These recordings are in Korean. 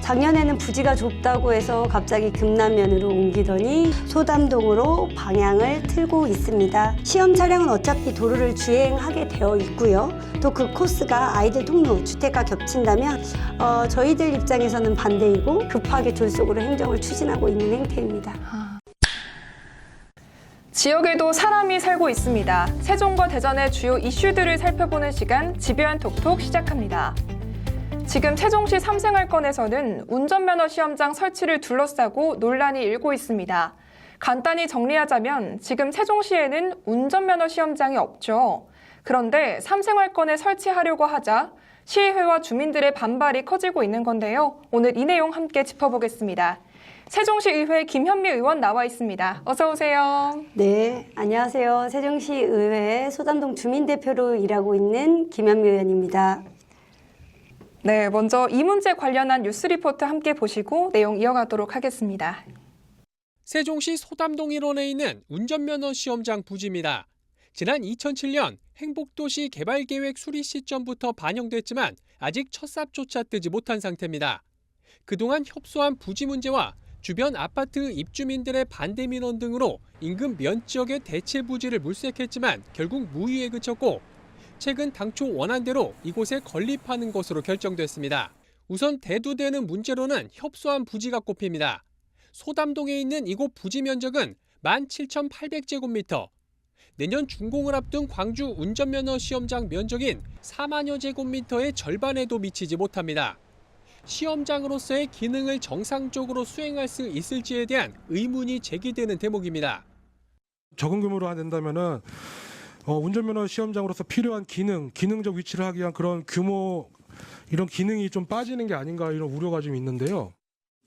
작년에는 부지가 좁다고 해서 갑자기 금남면으로 옮기더니 소담동으로 방향을 틀고 있습니다. 시험 차량은 어차피 도로를 주행하게 되어 있고요. 또 그 코스가 아이들 통로, 주택과 겹친다면 저희들 입장에서는 반대이고 급하게 졸속으로 행정을 추진하고 있는 행태입니다. 지역에도 사람이 살고 있습니다. 세종과 대전의 주요 이슈들을 살펴보는 시간 집요한 톡톡 시작합니다. 지금 세종시 삼생활권에서는 운전면허 시험장 설치를 둘러싸고 논란이 일고 있습니다. 간단히 정리하자면 지금 세종시에는 운전면허 시험장이 없죠. 그런데 삼생활권에 설치하려고 하자 시의회와 주민들의 반발이 커지고 있는 건데요. 오늘 이 내용 함께 짚어보겠습니다. 세종시의회 김현미 의원 나와 있습니다. 어서 오세요. 네, 안녕하세요. 세종시의회 소담동 주민대표로 일하고 있는 김현미 의원입니다. 네, 먼저 이 문제 관련한 뉴스 리포트 함께 보시고 내용 이어가도록 하겠습니다. 세종시 소담동 일원에 있는 운전면허 시험장 부지입니다. 지난 2007년 행복도시 개발계획 수립 시점부터 반영됐지만 아직 첫 삽조차 뜨지 못한 상태입니다. 그동안 협소한 부지 문제와 주변 아파트 입주민들의 반대 민원 등으로 인근 면 지역의 대체 부지를 물색했지만 결국 무의에 그쳤고 최근 당초 원안대로 이곳에 건립하는 것으로 결정됐습니다. 우선 대두되는 문제로는 협소한 부지가 꼽힙니다. 소담동에 있는 이곳 부지 면적은 17,800제곱미터, 내년 준공을 앞둔 광주 운전면허 시험장 면적인 4만여 제곱미터의 절반에도 미치지 못합니다. 시험장으로서의 기능을 정상적으로 수행할 수 있을지에 대한 의문이 제기되는 대목입니다. 적은 규모로 된다면은 운전면허 시험장으로서 필요한 기능적 위치를 하기 위한 그런 규모, 이런 기능이 좀 빠지는 게 아닌가 이런 우려가 좀 있는데요.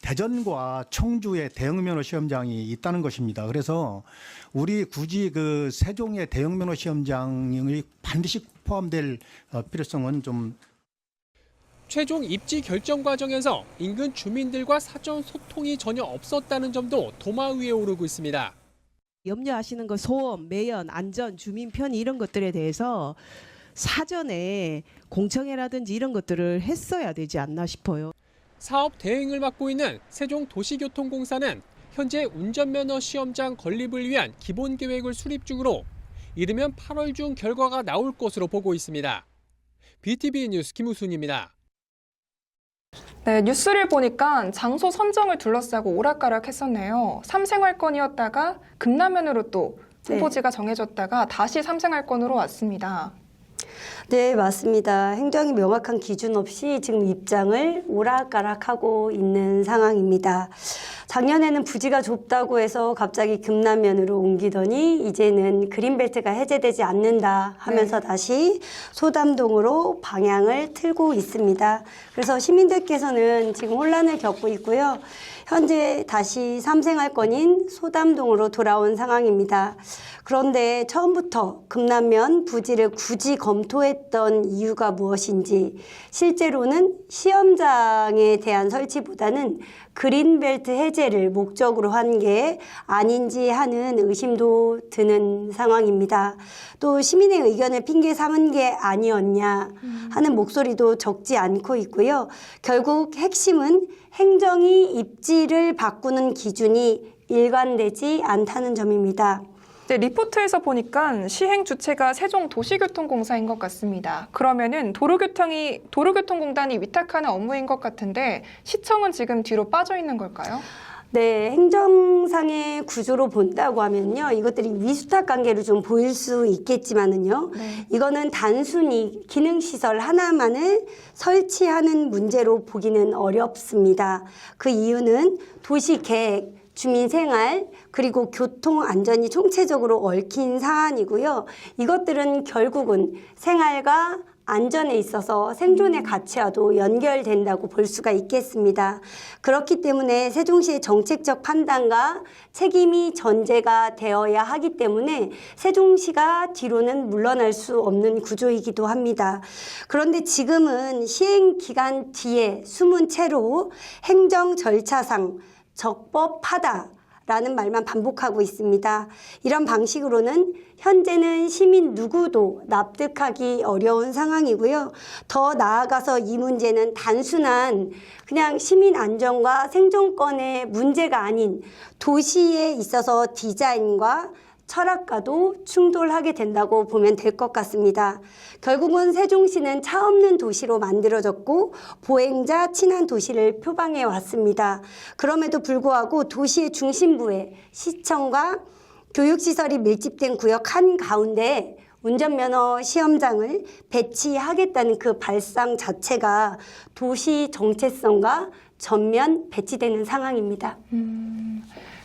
대전과 청주에 대형면허 시험장이 있다는 것입니다. 그래서 우리 굳이 그 세종의 대형면허 시험장이 반드시 포함될 필요성은 좀. 최종 입지 결정 과정에서 인근 주민들과 사전 소통이 전혀 없었다는 점도 도마 위에 오르고 있습니다. 염려하시는 거 소음, 매연, 안전, 주민 편의 이런 것들에 대해서 사전에 공청회라든지 이런 것들을 했어야 되지 않나 싶어요. 사업 대행을 맡고 있는 세종도시교통공사는 현재 운전면허 시험장 건립을 위한 기본 계획을 수립 중으로 이르면 8월 중 결과가 나올 것으로 보고 있습니다. BTV 뉴스 김우순입니다. 네, 뉴스를 보니까 장소 선정을 둘러싸고 오락가락했었네요. 삼생활권이었다가 금남면으로 또 후보지가 정해졌다가 다시 삼생활권으로 왔습니다. 네, 맞습니다. 행정이 명확한 기준 없이 지금 입장을 오락가락하고 있는 상황입니다. 작년에는 부지가 좁다고 해서 갑자기 금남면으로 옮기더니 이제는 그린벨트가 해제되지 않는다 하면서 다시 소담동으로 방향을 틀고 있습니다. 그래서 시민들께서는 지금 혼란을 겪고 있고요. 현재 다시 삼생활권인 소담동으로 돌아온 상황입니다. 그런데 처음부터 금남면 부지를 굳이 검토했던 이유가 무엇인지, 실제로는 시험장에 대한 설치보다는 그린벨트 해제를 목적으로 한 게 아닌지 하는 의심도 드는 상황입니다. 또 시민의 의견을 핑계 삼은 게 아니었냐 하는 목소리도 적지 않고 있고요. 결국 핵심은 행정이 입지를 바꾸는 기준이 일관되지 않다는 점입니다. 네, 리포트에서 보니까 시행 주체가 세종도시교통공사인 것 같습니다. 그러면은 도로교통공단이 위탁하는 업무인 것 같은데 시청은 지금 뒤로 빠져 있는 걸까요? 네, 행정상의 구조로 본다고 하면요, 이것들이 위수탁 관계로 좀 보일 수 있겠지만은요, 이거는 단순히 기능시설 하나만을 설치하는 문제로 보기는 어렵습니다. 그 이유는 도시계획, 주민생활, 그리고 교통안전이 총체적으로 얽힌 사안이고요. 이것들은 결국은 생활과 안전에 있어서 생존의 가치와도 연결된다고 볼 수가 있겠습니다. 그렇기 때문에 세종시의 정책적 판단과 책임이 전제가 되어야 하기 때문에 세종시가 뒤로는 물러날 수 없는 구조이기도 합니다. 그런데 지금은 시행 기간 뒤에 숨은 채로 행정 절차상 적법하다 라는 말만 반복하고 있습니다. 이런 방식으로는 현재는 시민 누구도 납득하기 어려운 상황이고요. 더 나아가서 이 문제는 단순한 그냥 시민 안전과 생존권의 문제가 아닌 도시에 있어서 디자인과 철학과도 충돌하게 된다고 보면 될 것 같습니다. 결국은 세종시는 차 없는 도시로 만들어졌고 보행자 친한 도시를 표방해 왔습니다. 그럼에도 불구하고 도시의 중심부에 시청과 교육시설이 밀집된 구역 한가운데 운전면허 시험장을 배치하겠다는 그 발상 자체가 도시 정체성과 전면 배치되는 상황입니다.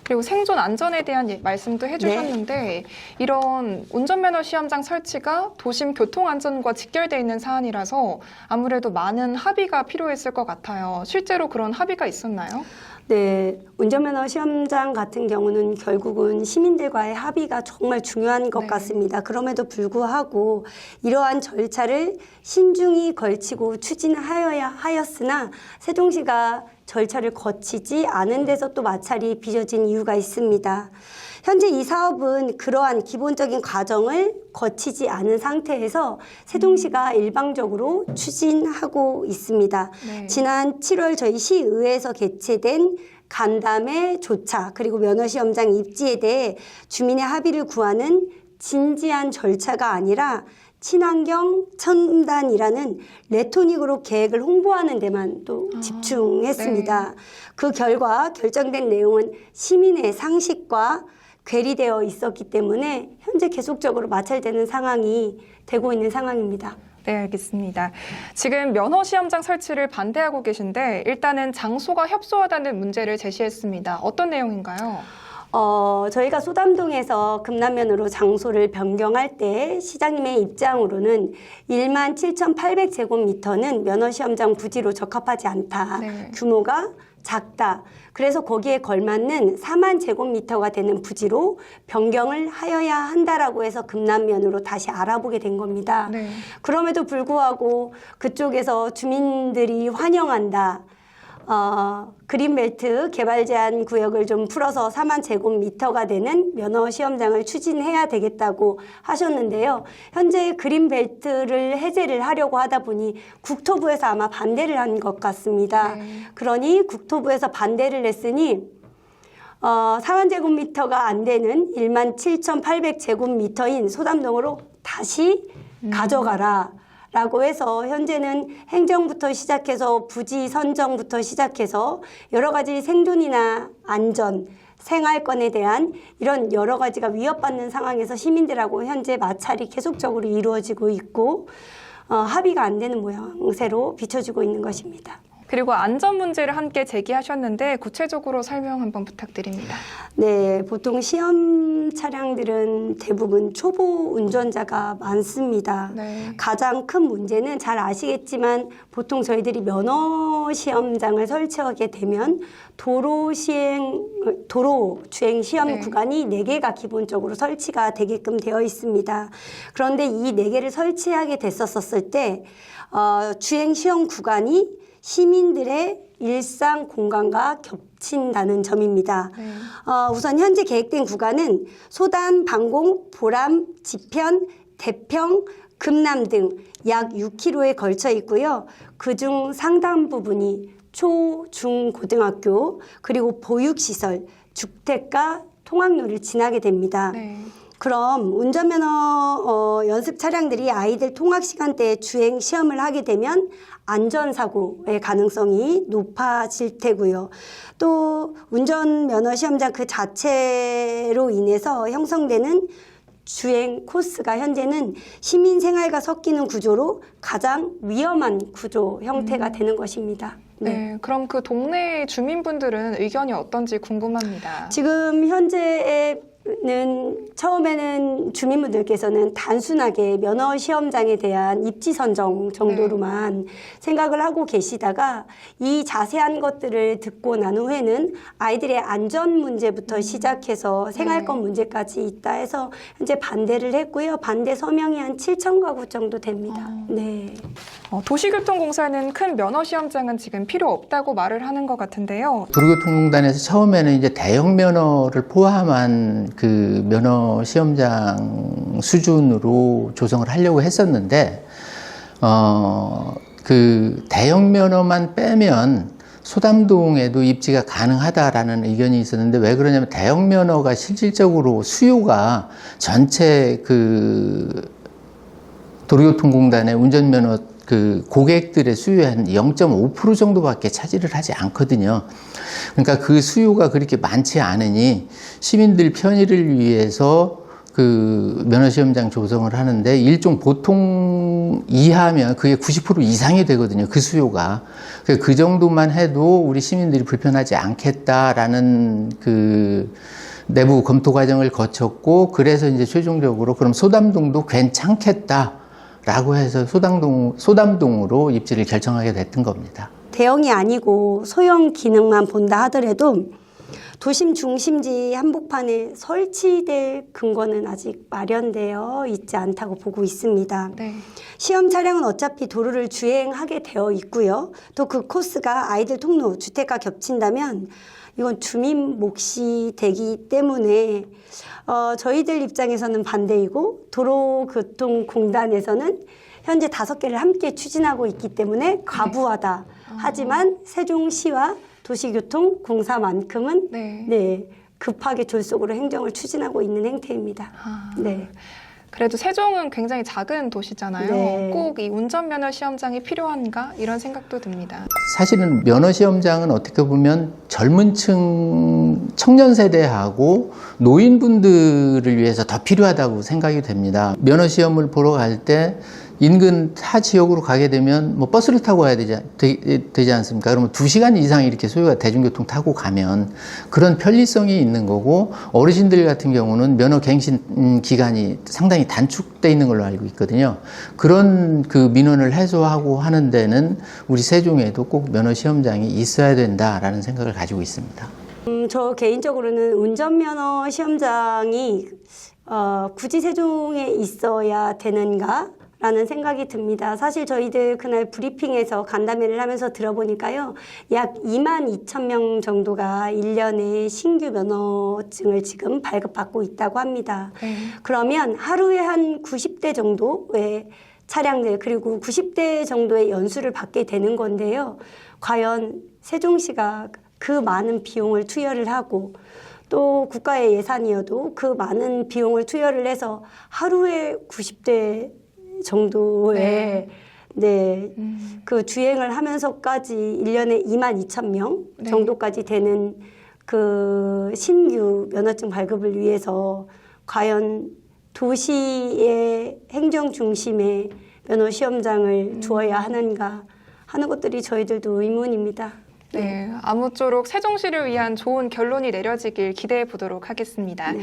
그리고 생존 안전에 대한 말씀도 해주셨는데 이런 운전면허 시험장 설치가 도심 교통안전과 직결되어 있는 사안이라서 아무래도 많은 합의가 필요했을 것 같아요. 실제로 그런 합의가 있었나요? 네, 운전면허 시험장 같은 경우는 결국은 시민들과의 합의가 정말 중요한 것 네. 같습니다. 그럼에도 불구하고 이러한 절차를 신중히 걸치고 추진하여야 하였으나 세종시가 절차를 거치지 않은 데서 또 마찰이 빚어진 이유가 있습니다. 현재 이 사업은 그러한 기본적인 과정을 거치지 않은 상태에서 세종시가 일방적으로 추진하고 있습니다. 네. 지난 7월 저희 시의회에서 개최된 간담회 조차 그리고 면허시험장 입지에 대해 주민의 합의를 구하는 진지한 절차가 아니라 친환경 첨단이라는 레토닉으로 계획을 홍보하는 데만 또 집중했습니다. 네. 그 결과 결정된 내용은 시민의 상식과 괴리되어 있었기 때문에 현재 계속적으로 마찰되는 상황이 되고 있는 상황입니다. 네, 알겠습니다. 지금 면허 시험장 설치를 반대하고 계신데 일단은 장소가 협소하다는 문제를 제시했습니다. 어떤 내용인가요? 저희가 소담동에서 금남면으로 장소를 변경할 때 시장님의 입장으로는 17,800제곱미터는 면허시험장 부지로 적합하지 않다. 네. 규모가 작다. 그래서 거기에 걸맞는 4만 제곱미터가 되는 부지로 변경을 하여야 한다라고 해서 금남면으로 다시 알아보게 된 겁니다. 네. 그럼에도 불구하고 그쪽에서 주민들이 환영한다. 그린벨트 개발 제한 구역을 좀 풀어서 4만 제곱미터가 되는 면허 시험장을 추진해야 되겠다고 하셨는데요. 현재 그린벨트를 해제를 하려고 하다 보니 국토부에서 아마 반대를 한 것 같습니다. 네. 그러니 국토부에서 반대를 했으니 4만 제곱미터가 안 되는 17,800제곱미터인 소담동으로 다시 가져가라. 라고 해서 현재는 행정부터 시작해서 부지 선정부터 시작해서 여러 가지 생존이나 안전, 생활권에 대한 이런 여러 가지가 위협받는 상황에서 시민들하고 현재 마찰이 계속적으로 이루어지고 있고 합의가 안 되는 모양새로 비춰지고 있는 것입니다. 그리고 안전 문제를 함께 제기하셨는데 구체적으로 설명 한번 부탁드립니다. 네, 보통 시험 차량들은 대부분 초보 운전자가 많습니다. 네. 가장 큰 문제는 잘 아시겠지만 보통 저희들이 면허 시험장을 설치하게 되면 도로 주행 시험 네. 구간이 4개가 기본적으로 설치가 되게끔 되어 있습니다. 그런데 이 4개를 설치하게 됐었을 때 주행 시험 구간이 시민들의 일상 공간과 겹친다는 점입니다. 네. 우선 현재 계획된 구간은 소담, 방공, 보람, 지편, 대평, 금남 등 약 6km에 걸쳐 있고요. 그중 상당 부분이 초, 중, 고등학교 그리고 보육시설, 주택가, 통학로를 지나게 됩니다. 네. 그럼 운전면허 연습 차량들이 아이들 통학 시간대에 주행 시험을 하게 되면 안전사고의 가능성이 높아질 테고요. 또 운전면허 시험장 그 자체로 인해서 형성되는 주행 코스가 현재는 시민 생활과 섞이는 구조로 가장 위험한 구조 형태가 되는 것입니다. 네. 그럼 그 동네 주민분들은 의견이 어떤지 궁금합니다. 지금 현재의 처음에는 주민분들께서는 단순하게 면허 시험장에 대한 입지 선정 정도로만 생각을 하고 계시다가 이 자세한 것들을 듣고 난 후에는 아이들의 안전 문제부터 시작해서 생활권 문제까지 있다 해서 현재 반대를 했고요. 반대 서명이 한 7천 가구 정도 됩니다. 네. 도시교통공사는 큰 면허 시험장은 지금 필요 없다고 말을 하는 것 같은데요. 도로교통공단에서 처음에는 이제 대형 면허를 포함한 그 면허 시험장 수준으로 조성을 하려고 했었는데, 그 대형 면허만 빼면 소담동에도 입지가 가능하다라는 의견이 있었는데, 왜 그러냐면 대형 면허가 실질적으로 수요가 전체 그 도로교통공단의 운전면허 그 고객들의 수요의 한 0.5% 정도밖에 차지를 하지 않거든요. 그러니까 그 수요가 그렇게 많지 않으니 시민들 편의를 위해서 그 면허시험장 조성을 하는데, 일종 보통 이하면 그게 90% 이상이 되거든요. 그 수요가. 그 정도만 해도 우리 시민들이 불편하지 않겠다라는 그 내부 검토 과정을 거쳤고, 그래서 이제 최종적으로 그럼 소담동도 괜찮겠다 라고 해서 소담동으로 입지를 결정하게 됐던 겁니다. 대형이 아니고 소형 기능만 본다 하더라도 도심 중심지 한복판에 설치될 근거는 아직 마련되어 있지 않다고 보고 있습니다. 네. 시험 차량은 어차피 도로를 주행하게 되어 있고요. 또 그 코스가 아이들 통로, 주택과 겹친다면 이건 주민 몫이 되기 때문에 저희들 입장에서는 반대이고, 도로교통공단에서는 현재 5개를 함께 추진하고 있기 때문에 과부하다. 하지만 세종시와 도시교통공사만큼은 급하게 졸속으로 행정을 추진하고 있는 행태입니다. 네. 그래도 세종은 굉장히 작은 도시잖아요. 네. 꼭 이 운전면허 시험장이 필요한가 이런 생각도 듭니다. 사실은 면허시험장은 어떻게 보면 젊은 층 청년 세대하고 노인분들을 위해서 더 필요하다고 생각이 됩니다. 면허시험을 보러 갈 때 인근 타 지역으로 가게 되면 뭐 버스를 타고 가야 되지 않습니까? 그러면 2시간 이상 이렇게 소요가 대중교통 타고 가면 그런 편리성이 있는 거고, 어르신들 같은 경우는 면허 갱신 기간이 상당히 단축돼 있는 걸로 알고 있거든요. 그런 그 민원을 해소하고 하는 데는 우리 세종에도 꼭 면허 시험장이 있어야 된다라는 생각을 가지고 있습니다. 저 개인적으로는 운전면허 시험장이 굳이 세종에 있어야 되는가? 라는 생각이 듭니다. 사실 저희들 그날 브리핑에서 간담회를 하면서 들어보니까요, 약 22,000명 정도가 1년에 신규 면허증을 지금 발급받고 있다고 합니다. 그러면 하루에 한 90대 정도의 차량들, 그리고 90대 정도의 연수를 받게 되는 건데요. 과연 세종시가 그 많은 비용을 투여를 하고, 또 국가의 예산이어도 그 많은 비용을 투여를 해서 하루에 90대 정도의 그 주행을 하면서까지 1년에 22,000명 정도까지 되는 그 신규 면허증 발급을 위해서 과연 도시의 행정 중심에 면허 시험장을 두어야 하는가 하는 것들이 저희들도 의문입니다. 네, 아무쪼록 세종시를 위한 좋은 결론이 내려지길 기대해 보도록 하겠습니다.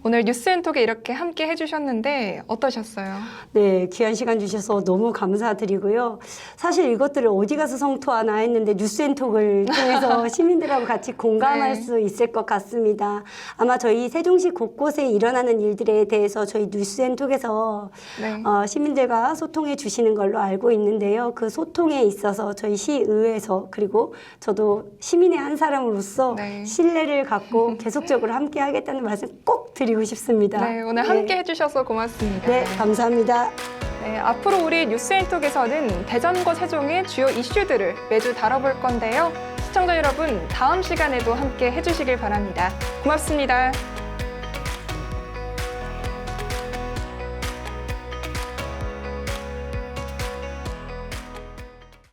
오늘 뉴스앤톡에 이렇게 함께 해주셨는데 어떠셨어요? 네, 귀한 시간 주셔서 너무 감사드리고요. 사실 이것들을 어디 가서 성토하나 했는데 뉴스앤톡을 통해서 시민들하고 같이 공감할 수 있을 것 같습니다. 아마 저희 세종시 곳곳에 일어나는 일들에 대해서 저희 뉴스앤톡에서 시민들과 소통해 주시는 걸로 알고 있는데요. 그 소통에 있어서 저희 시의회에서, 그리고 저도 시민의 한 사람으로서 신뢰를 갖고 계속적으로 함께 하겠다는 말씀 꼭 드리고 싶습니다. 네, 오늘 함께 해주셔서 고맙습니다. 네, 감사합니다. 네, 앞으로 우리 뉴스앤톡에서는 대전과 세종의 주요 이슈들을 매주 다뤄볼 건데요. 시청자 여러분, 다음 시간에도 함께 해주시길 바랍니다. 고맙습니다.